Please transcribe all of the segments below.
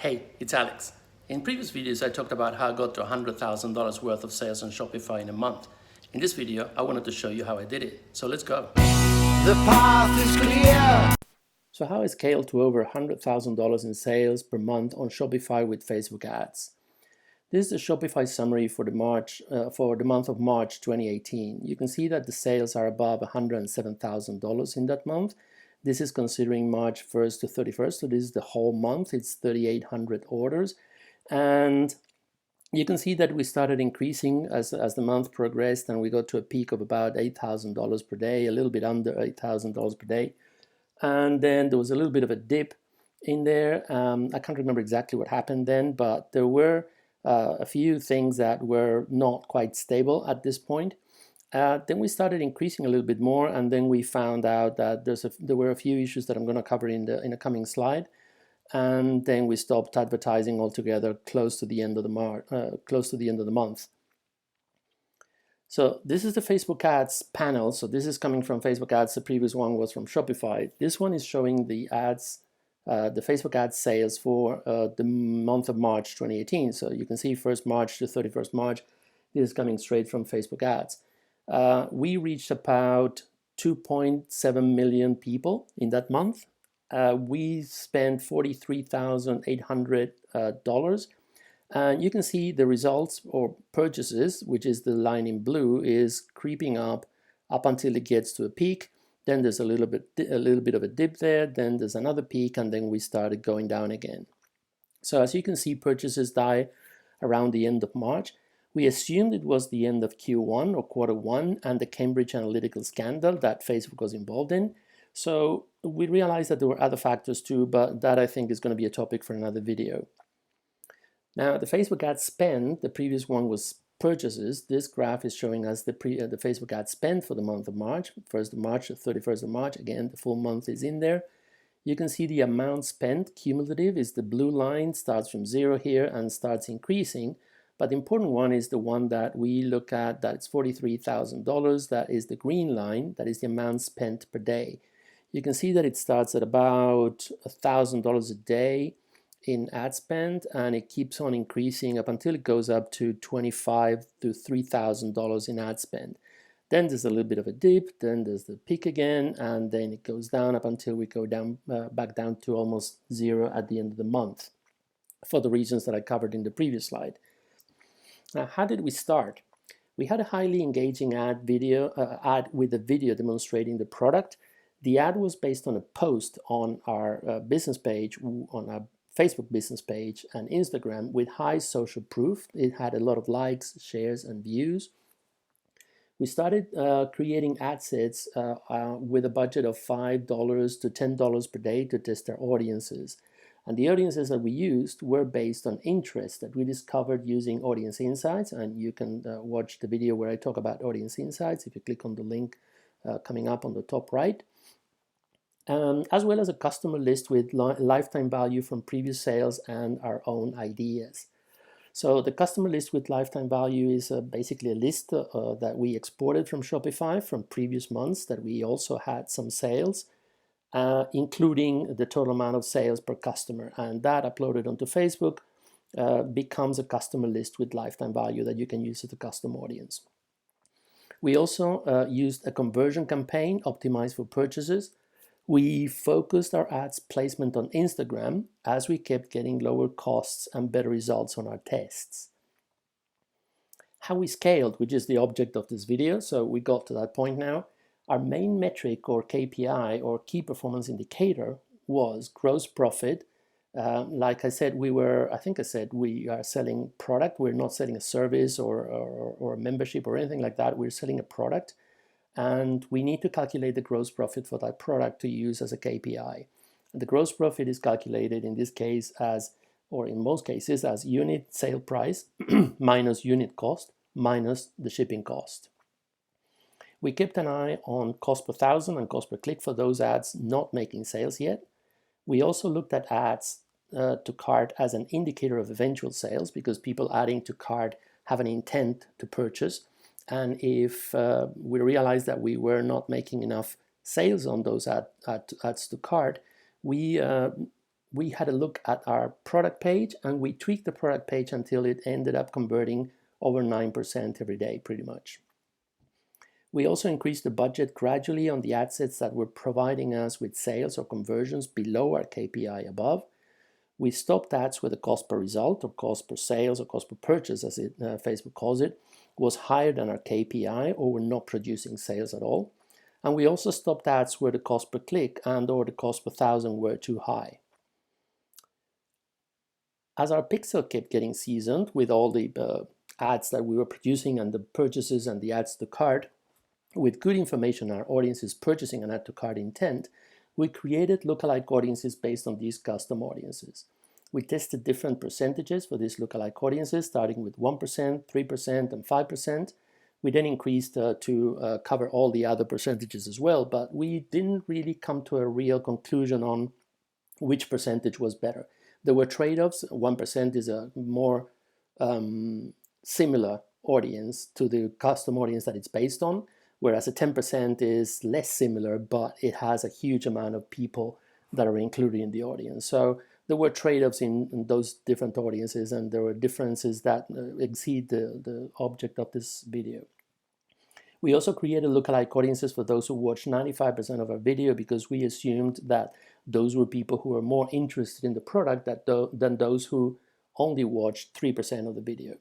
Hey, it's Alex. In previous videos, I talked about how I got to $100,000 worth of sales on Shopify in a month. In this video, I wanted to show you how I did it. So let's go. The path is clear. So how I scaled to over $100,000 in sales per month on Shopify with Facebook ads. This is the Shopify summary for the month of March 2018. You can see that the sales are above $107,000 in that month. This is considering March 1st to 31st, so this is the whole month. It's 3,800 orders. And you can see that we started increasing as the month progressed, and we got to a peak of about $8,000 per day, a little bit under $8,000 per day. And then there was a little bit of a dip in there. I can't remember exactly what happened then, but there were a few things that were not quite stable at this point. Then we started increasing a little bit more, and then we found out that there were a few issues that I'm going to cover in a coming slide. And then we stopped advertising altogether close to the end of the month. So this is the Facebook ads panel. So this is coming from Facebook ads. The previous one was from Shopify. This one is showing the ads, the Facebook ads sales for the month of March 2018. So you can see 1st March to 31st March. This is coming straight from Facebook ads. We reached about 2.7 million people in that month. We spent $43,800. And you can see the results or purchases, which is the line in blue, is creeping up until it gets to a peak. Then there's a little bit of a dip there. Then there's another peak, and then we started going down again. So as you can see, purchases die around the end of March. We assumed it was the end of Q1 or quarter one and the Cambridge Analytica scandal that Facebook was involved in. So we realized that there were other factors too, but that I think is going to be a topic for another video. Now the Facebook ad spend, the previous one was purchases. This graph is showing us the Facebook ad spend for the month of March, 1st of March to 31st of March. Again, the full month is in there. You can see the amount spent, cumulative, is the blue line, starts from 0 here and starts increasing. But the important one is the one that we look at, that's $43,000. That is the green line, that is the amount spent per day. You can see that it starts at about $1,000 a day in ad spend, and it keeps on increasing up until it goes up to $2,500 to $3,000 in ad spend. Then there's a little bit of a dip, then there's the peak again, and then it goes down up until we go down back down to almost 0 at the end of the month, for the reasons that I covered in the previous slide. Now, how did we start? We had a highly engaging ad with a video demonstrating the product. The ad was based on a post on our business page, on our Facebook business page and Instagram with high social proof. It had a lot of likes, shares, and views. We started creating ad sets with a budget of $5 to $10 per day to test our audiences. And the audiences that we used were based on interest that we discovered using Audience Insights. And you can watch the video where I talk about Audience Insights if you click on the link coming up on the top right. As well as a customer list with lifetime value from previous sales and our own ideas. So the customer list with lifetime value is basically a list that we exported from Shopify from previous months that we also had some sales, including the total amount of sales per customer. And that uploaded onto Facebook becomes a customer list with lifetime value that you can use as a custom audience. We also used a conversion campaign optimized for purchases. We focused our ads placement on Instagram as we kept getting lower costs and better results on our tests. How we scaled, which is the object of this video, so we got to that point now. Our main metric or KPI or key performance indicator was gross profit. Like I said, we are selling product. We're not selling a service or a membership or anything like that. We're selling a product. And we need to calculate the gross profit for that product to use as a KPI. The gross profit is calculated in this case as, or in most cases, as unit sale price minus unit cost minus the shipping cost. We kept an eye on cost per thousand and cost per click for those ads not making sales yet. We also looked at ads to cart as an indicator of eventual sales because people adding to cart have an intent to purchase. And if we realized that we were not making enough sales on those ads to cart, we we had a look at our product page, and we tweaked the product page until it ended up converting over 9% every day, pretty much. We also increased the budget gradually on the ad sets that were providing us with sales or conversions below our KPI above. We stopped ads where the cost per result, or cost per sales, or cost per purchase, as Facebook calls it, was higher than our KPI, or were not producing sales at all. And we also stopped ads where the cost per click and or the cost per thousand were too high. As our pixel kept getting seasoned with all the ads that we were producing and the purchases and the ads to cart, with good information on our audience's purchasing and add to cart intent, we created lookalike audiences based on these custom audiences. We tested different percentages for these lookalike audiences, starting with 1%, 3%, and 5%. We then increased to cover all the other percentages as well, but we didn't really come to a real conclusion on which percentage was better. There were trade-offs. 1% is a more similar audience to the custom audience that it's based on, whereas a 10% is less similar, but it has a huge amount of people that are included in the audience. So there were trade-offs in those different audiences, and there were differences that exceed the object of this video. We also created lookalike audiences for those who watched 95% of our video, because we assumed that those were people who were more interested in the product than those who only watched 3% of the video.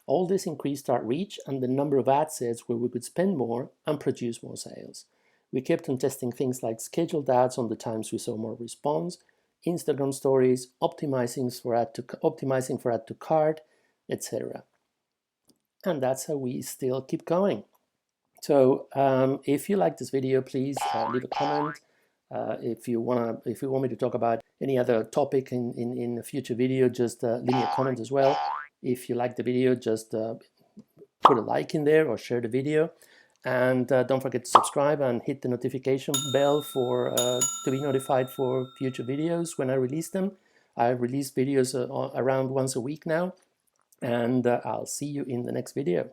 All this increased our reach and the number of ad sets where we could spend more and produce more sales. We kept on testing things like scheduled ads on the times we saw more response, Instagram stories, optimizing for add to cart, etc. And that's how we still keep going. So if you like this video, please leave a comment. If you want me to talk about any other topic in a future video, just leave me a comment as well. If you like the video, just put a like in there or share the video. And don't forget to subscribe and hit the notification bell to be notified for future videos when I release them. I release videos around once a week now, and I'll see you in the next video.